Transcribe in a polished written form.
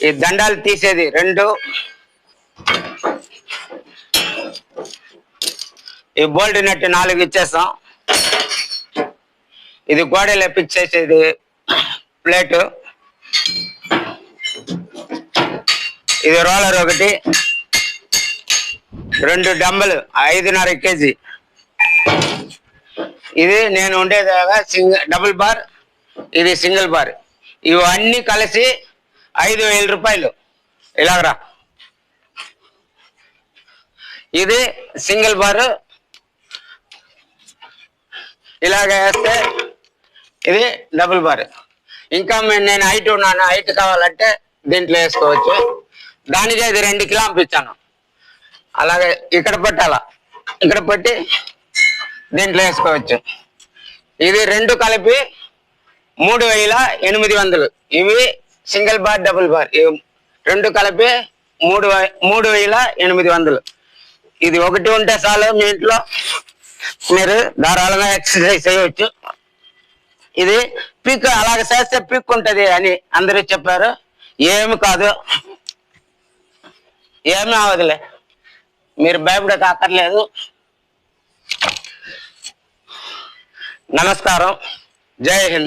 ఈ దండాలు తీసేది 2, ఈ బోల్ట్ నట్టు 4 ఇచ్చేస్తాం. ఇది గోడలో ఫిక్స్ చేసేది ప్లేటు, ఇది రోలర్ 1, 2 డంబలు 5.5 kg. ఇది నేను ఉండేదాగా డబుల్ బార్, ఇది సింగిల్ బార్. ఇవన్నీ కలిసి 5,000 రూపాయలు. ఇలాగరా, ఇది సింగిల్ బార్, ఇలాగ వేస్తే ఇది డబుల్ బార్. ఇంకా నేను హైట్ ఉన్నాను, హైట్ కావాలంటే దీంట్లో వేసుకోవచ్చు. దానికి ఇది 2 కిలో పంపించాను. అలాగే ఇక్కడ పెట్టాలా, ఇక్కడ పెట్టి దీంట్లో వేసుకోవచ్చు. ఇది 2 కలిపి 3,800. ఇవి సింగిల్ బార్, డబుల్ బార్, 2 కలిపి 3,800. ఇది ఒకటి ఉంటే చాలు, మీ ఇంట్లో మీరు ధారాళంగా ఎక్సర్సైజ్ చేయవచ్చు. ఇది పిక్, అలాగే చేస్తే పిక్ ఉంటది అని అందరూ చెప్పారు. ఏమి కాదు, ఏమీ అవదులే, మీరు భయపడక అక్కర్లేదు. నమస్కారం, జై హింద్.